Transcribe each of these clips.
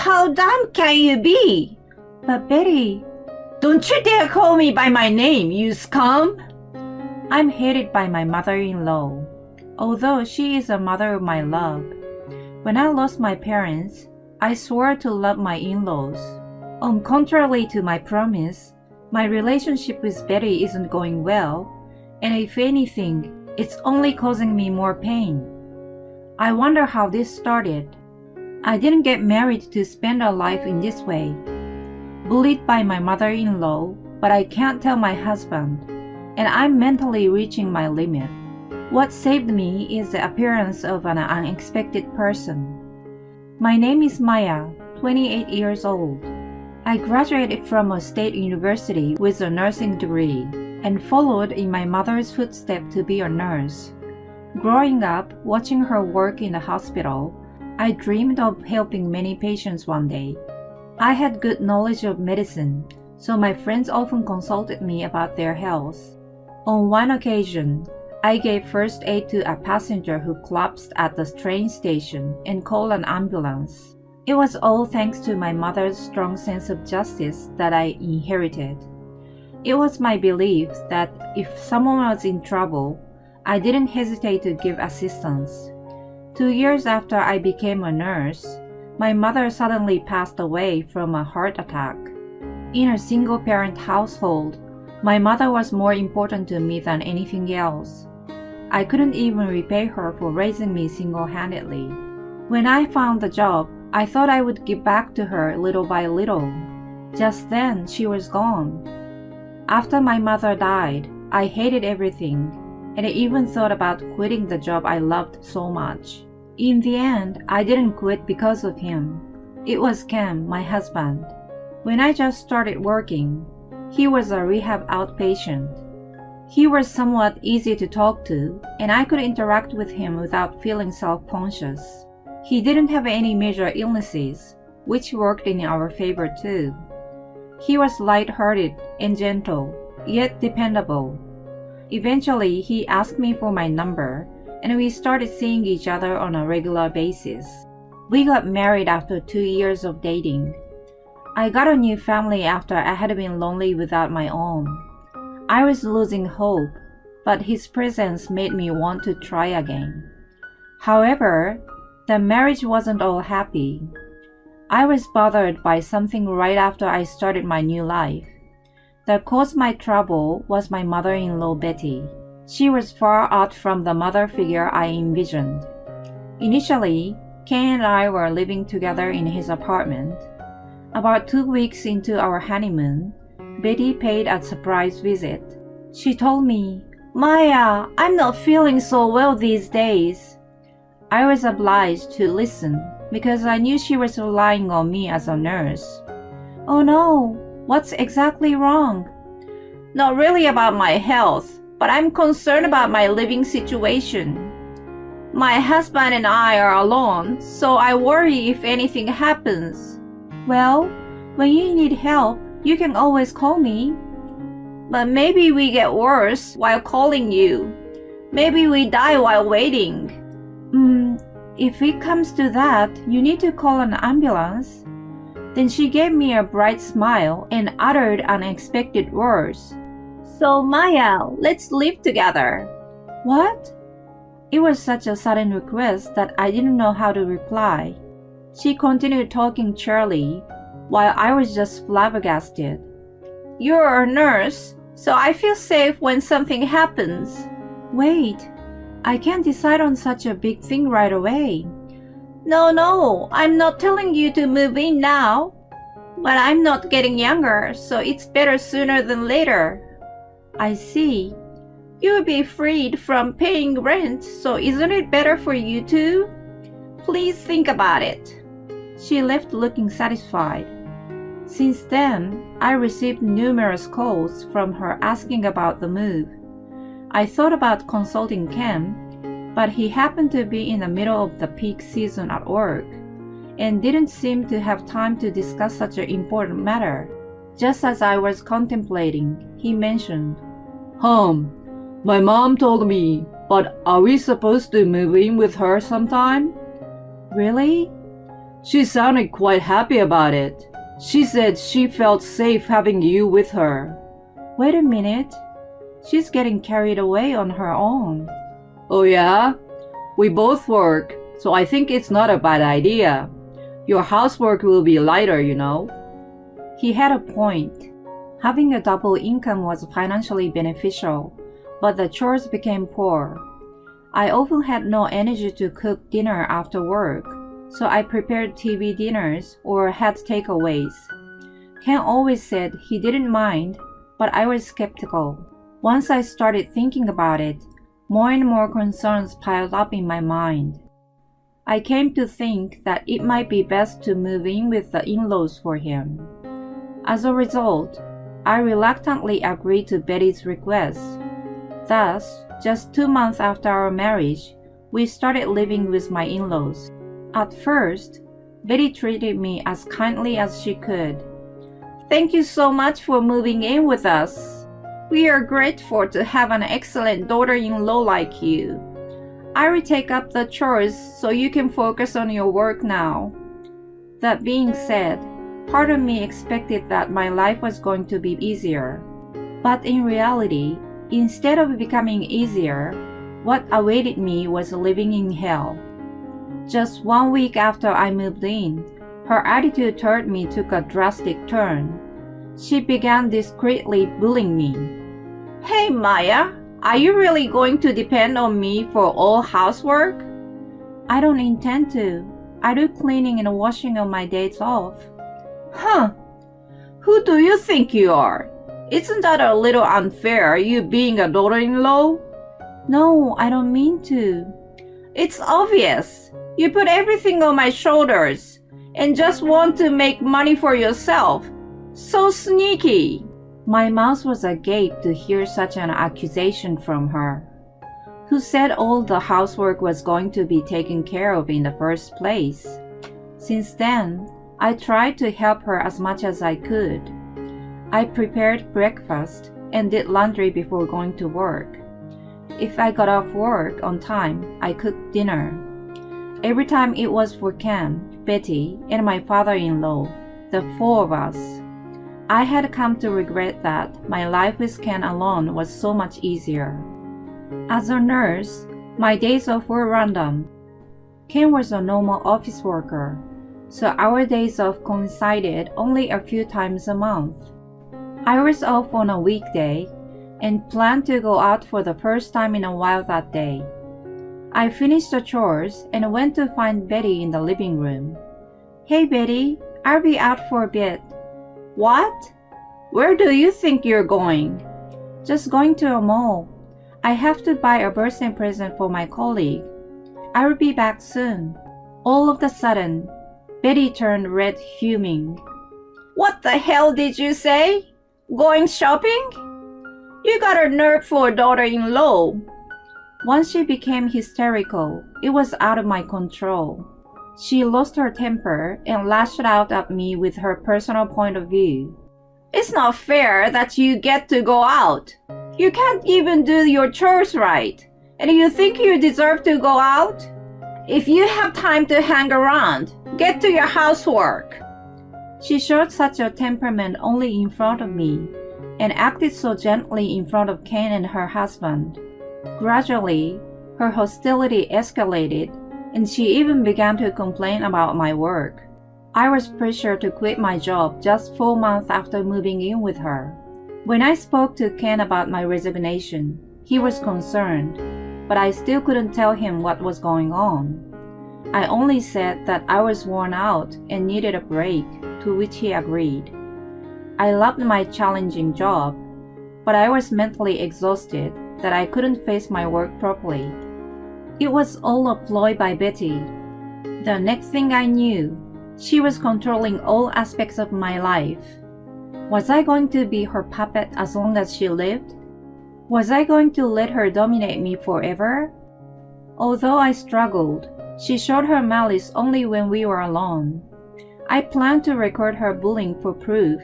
how dumb can you be? But Betty, Don't you dare call me by my name, you scum! I'm hated by my mother-in-law, although she is a mother of my love. When I lost my parents, I swore to love my in-laws. Contrary to my promise, my relationship with Betty isn't going well, and if anything, it's only causing me more pain. I wonder how this started. I didn't get married to spend a life in this way. Bullied by my mother-in-law, but I can't tell my husband, and I'm mentally reaching my limit. What saved me is the appearance of an unexpected person. My name is Maya, 28 years old. I graduated from a state university with a nursing degree and followed in my mother's footsteps to be a nurse. Growing up, watching her work in the hospital, I dreamed of helping many patients one day. I had good knowledge of medicine, so my friends often consulted me about their health. On one occasion, I gave first aid to a passenger who collapsed at the train station and called an ambulance. It was all thanks to my mother's strong sense of justice that I inherited. It was my belief that if someone was in trouble, I didn't hesitate to give assistance. 2 years after I became a nurse, my mother suddenly passed away from a heart attack. In a single-parent household, my mother was more important to me than anything else. I couldn't even repay her for raising me single-handedly. When I found the job, I thought I would give back to her little by little. Just then, she was gone. After my mother died, I hated everything, and I even thought about quitting the job I loved so much. In the end, I didn't quit because of him. It was Cam, my husband. When I just started working, he was a rehab outpatient. He was somewhat easy to talk to, and I could interact with him without feeling self-conscious. He didn't have any major illnesses, which worked in our favor too. He was light-hearted and gentle, yet dependable. Eventually, he asked me for my number, and we started seeing each other on a regular basis. We got married after 2 years of dating. I got a new family after I had been lonely without my own. I was losing hope, but his presence made me want to try again. However, the marriage wasn't all happy. I was bothered by something right after I started my new life. That caused my trouble was my mother-in-law Betty. She was far out from the mother figure I envisioned. Initially, Ken and I were living together in his apartment. About 2 weeks into our honeymoon, Betty paid a surprise visit. She told me, "Maya, I'm not feeling so well these days." I was obliged to listen because I knew she was relying on me as a nurse. "Oh no, what's exactly wrong?" "Not really about my health, but I'm concerned about my living situation. My husband and I are alone, so I worry if anything happens." "Well, when you need help, you can always call me." "But maybe we get worse while calling you. Maybe we die while waiting." If it comes to that, you need to call an ambulance." Then she gave me a bright smile and uttered unexpected words. "So Maya, let's live together." "What?" It was such a sudden request that I didn't know how to reply. She continued talking cheerily, while I was just flabbergasted. "You're a nurse, so I feel safe when something happens." "Wait, I can't decide on such a big thing right away." No, I'm not telling you to move in now. But I'm not getting younger, so it's better sooner than later." "I see. You'll be freed from paying rent, so isn't it better for you too? Please think about it." She left looking satisfied. Since then, I received numerous calls from her asking about the move. I thought about consulting Cam, but he happened to be in the middle of the peak season at work and didn't seem to have time to discuss such an important matter. Just as I was contemplating, he mentioned, My mom told me, but are we supposed to move in with her sometime?" "Really?" She sounded quite happy about it. She said she felt safe having you with her. Wait a minute. She's getting carried away on her own. Oh yeah? We both work, so I think it's not a bad idea. Your housework will be lighter, you know. He had a point. Having a double income was financially beneficial, but the chores became poor. I often had no energy to cook dinner after work, so I prepared TV dinners or had takeaways. Ken always said he didn't mind, but I was skeptical. Once I started thinking about it, more and more concerns piled up in my mind. I came to think that it might be best to move in with the in-laws for him. As a result, I reluctantly agreed to Betty's request. Thus, just 2 months after our marriage, we started living with my in-laws. At first, Betty treated me as kindly as she could. Thank you so much for moving in with us. We are grateful to have an excellent daughter-in-law like you. I will take up the chores so you can focus on your work now. That being said, part of me expected that my life was going to be easier. But in reality, instead of becoming easier, what awaited me was living in hell. Just 1 week after I moved in, her attitude toward me took a drastic turn. She began discreetly bullying me. Hey Maya, are you really going to depend on me for all housework? I don't intend to. I do cleaning and washing on my days off. Huh. Who do you think you are? Isn't that a little unfair, you being a daughter-in-law? No, I don't mean to. It's obvious. You put everything on my shoulders and just want to make money for yourself. So sneaky. My mouth was agape to hear such an accusation from her. Who said all the housework was going to be taken care of in the first place? Since then, I tried to help her as much as I could. I prepared breakfast and did laundry before going to work. If I got off work on time, I cooked dinner. Every time it was for Cam, Betty, and my father-in-law, the 4 of us. I had come to regret that my life with Ken alone was so much easier. As a nurse, my days off were random. Ken was a normal office worker, so our days off coincided only a few times a month. I was off on a weekday and planned to go out for the first time in a while that day. I finished the chores and went to find Betty in the living room. Hey Betty, I'll be out for a bit. What? Where do you think you're going? Just going to a mall. I have to buy a birthday present for my colleague. I will be back soon. All of a sudden, Betty turned red, fuming. What the hell did you say? Going shopping? You got a nerve for a daughter-in-law. Once she became hysterical, it was out of my control. She lost her temper and lashed out at me with her personal point of view. It's not fair that you get to go out. You can't even do your chores right, and you think you deserve to go out? If you have time to hang around, get to your housework. She showed such a temperament only in front of me, and acted so gently in front of Ken and her husband. Gradually, her hostility escalated, and she even began to complain about my work. I was pressured to quit my job just 4 months after moving in with her. When I spoke to Ken about my resignation, he was concerned, but I still couldn't tell him what was going on. I only said that I was worn out and needed a break, to which he agreed. I loved my challenging job, but I was mentally exhausted that I couldn't face my work properly. It was all a ploy by Betty. The next thing I knew, she was controlling all aspects of my life. Was I going to be her puppet as long as she lived? Was I going to let her dominate me forever? Although I struggled, she showed her malice only when we were alone. I planned to record her bullying for proof,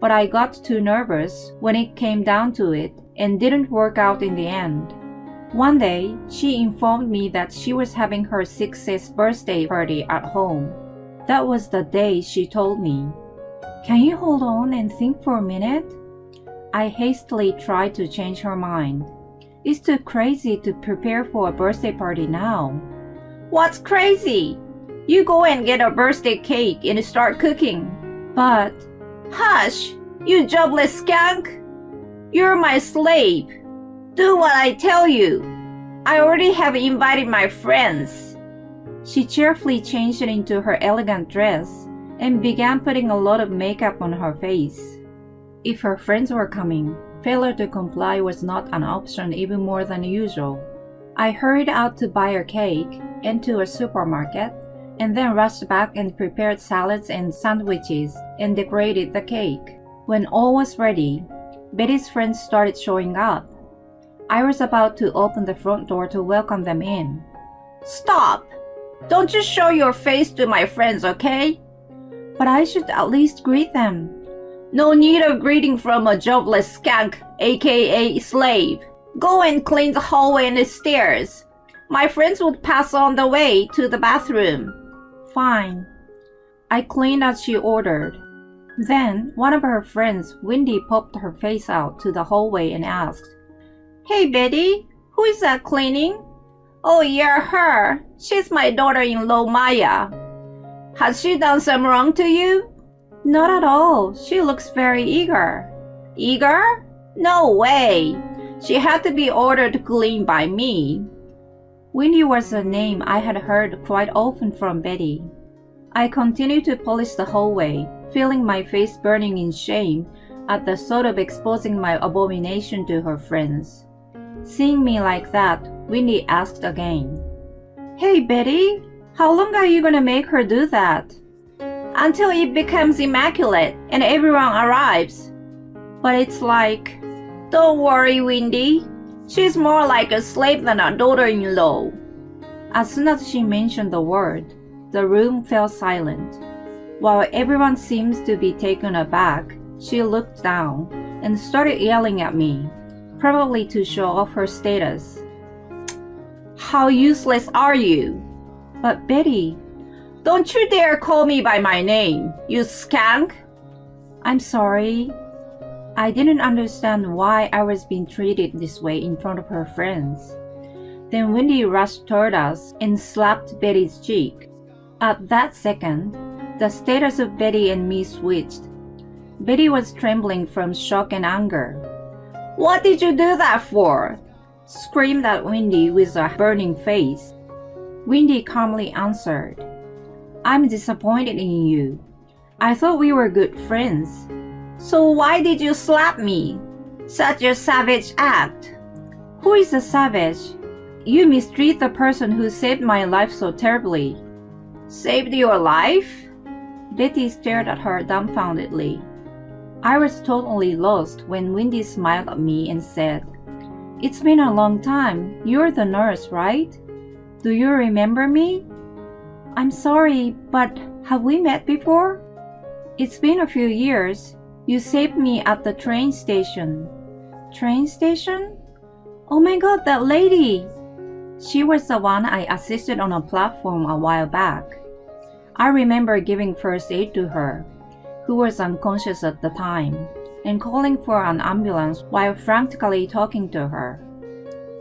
but I got too nervous when it came down to it and didn't work out in the end. One day, she informed me that she was having her 6th birthday party at home. That was the day she told me. Can you hold on and think for a minute? I hastily tried to change her mind. It's too crazy to prepare for a birthday party now. What's crazy? You go and get a birthday cake and start cooking. But, Hush, you jobless skunk. You're my slave. Do what I tell you. I already have invited my friends. she cheerfully changed into her elegant dress and began putting a lot of makeup on her face. If her friends were coming, failure to comply was not an option even more than usual. I hurried out to buy her cake and to a supermarket, and then rushed back and prepared salads and sandwiches and decorated the cake. When all was ready, Betty's friends started showing up. I was about to open the front door to welcome them in. Stop! Don't you show your face to my friends, okay? But I should at least greet them. No need of greeting from a jobless skunk, aka slave. Go and clean the hallway and the stairs. My friends would pass on the way to the bathroom. Fine. I cleaned as she ordered. Then one of her friends, Wendy, popped her face out to the hallway and asked, Hey Betty, who is that cleaning? Oh yeah, her. She's my daughter-in-law Maya. Has she done some wrong to you? Not at all. She looks very eager. Eager? No way. She had to be ordered to clean by me. Wendy was a name I had heard quite often from Betty. I continued to polish the hallway, feeling my face burning in shame at the thought of exposing my abomination to her friends. Seeing me like that, Wendy asked again, Hey Betty, how long are you gonna make her do that? Until it becomes immaculate and everyone arrives. But it's like, Don't worry, Wendy. She's more like a slave than a daughter-in-law. As soon as she mentioned the word, the room fell silent. While everyone seems to be taken aback, she looked down and started yelling at me, probably to show off her status. How useless are you? But Betty, don't you dare call me by my name, you skunk. I'm sorry. I didn't understand why I was being treated this way in front of her friends. Then Wendy rushed toward us and slapped Betty's cheek. At that second, the status of Betty and me switched. Betty was trembling from shock and anger. What did you do that for? Screamed at Wendy with a burning face. Wendy calmly answered, I'm disappointed in you. I thought we were good friends. So why did you slap me? Such a savage act. Who is a savage? You mistreat the person who saved my life so terribly. Saved your life? Betty stared at her dumbfoundedly. I was totally lost when Wendy smiled at me and said, It's been a long time. You're the nurse, right? Do you remember me? I'm sorry, but have we met before? It's been a few years. You saved me at the train station. Train station? Oh my god, that lady! She was the one I assisted on a platform a while back. I remember giving first aid to her, who was unconscious at the time, and calling for an ambulance while frantically talking to her.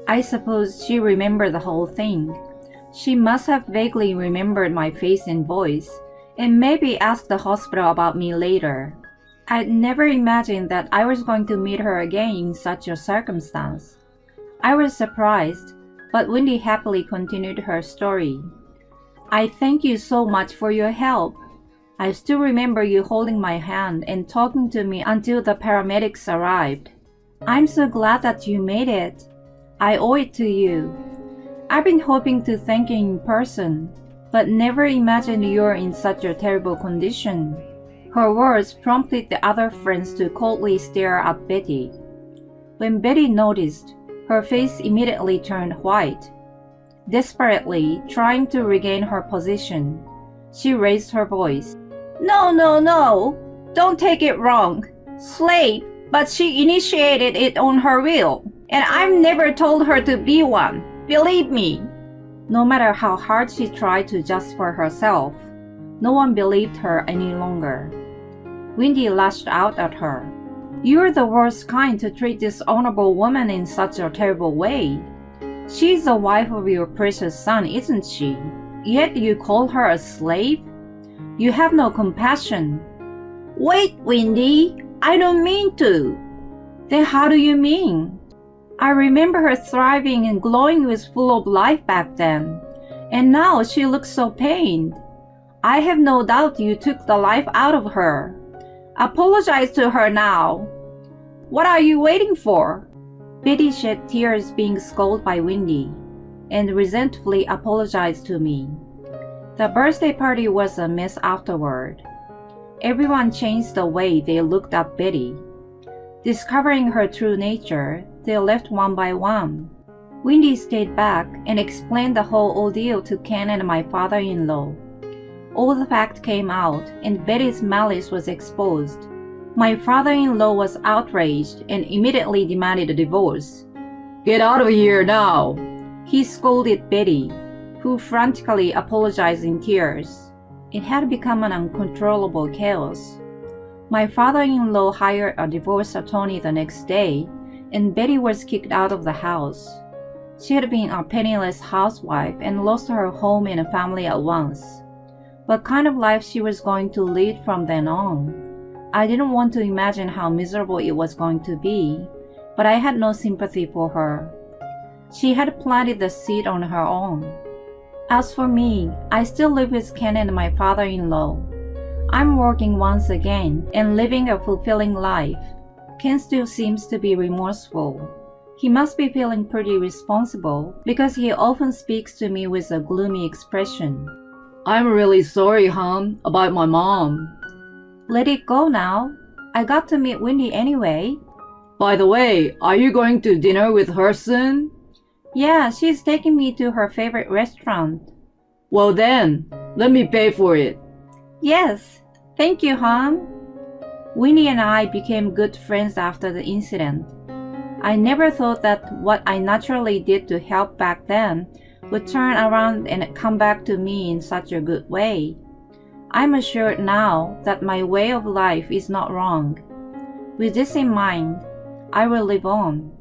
I suppose she remembered the whole thing. She must have vaguely remembered my face and voice, and maybe asked the hospital about me later. I'd never imagined that I was going to meet her again in such a circumstance. I was surprised, but Wendy happily continued her story. I thank you so much for your help. I still remember you holding my hand and talking to me until the paramedics arrived. I'm so glad that you made it. I owe it to you. I've been hoping to thank you in person, but never imagined you're in such a terrible condition. Her words prompted the other friends to coldly stare at Betty. When Betty noticed, her face immediately turned white. Desperately trying to regain her position, she raised her voice. No. Don't take it wrong. Slave, but she initiated it on her will, and I've never told her to be one. Believe me. No matter how hard she tried to justify herself, No one believed her any longer. Wendy lashed out at her. "You're the worst kind to treat this honorable woman in such a terrible way. She's the wife of your precious son, isn't she? Yet you call her a slave? You have no compassion." Wait, Wendy, I don't mean to. Then how do you mean? I remember her thriving and glowing with full of life back then, and now she looks so pained. I have no doubt you took the life out of her. Apologize to her now. What are you waiting for? Betty shed tears being scolded by Wendy, and resentfully apologized to me. The birthday party was a mess afterward. Everyone changed the way they looked at Betty. Discovering her true nature, they left one by one. Wendy stayed back and explained the whole ordeal to Ken and my father-in-law. All the facts came out, and Betty's malice was exposed. My father-in-law was outraged and immediately demanded a divorce. "Get out of here now," he scolded Betty, who frantically apologized in tears. It had become an uncontrollable chaos. My father-in-law hired a divorce attorney the next day, and Betty was kicked out of the house. She had been a penniless housewife and lost her home and family at once. What kind of life she was going to lead from then on? I didn't want to imagine how miserable it was going to be, but I had no sympathy for her. She had planted the seed on her own. As for me, I still live with Ken and my father-in-law. I'm working once again and living a fulfilling life. Ken still seems to be remorseful. He must be feeling pretty responsible because he often speaks to me with a gloomy expression. "I'm really sorry, hon, about my mom." Let it go now. I got to meet Wendy anyway. By the way, are you going to dinner with her soon? Yeah, she's taking me to her favorite restaurant. Well then, let me pay for it. Yes, thank you, hon. Winnie and I became good friends after the incident. I never thought that what I naturally did to help back then would turn around and come back to me in such a good way. I'm assured now that my way of life is not wrong. With this in mind, I will live on.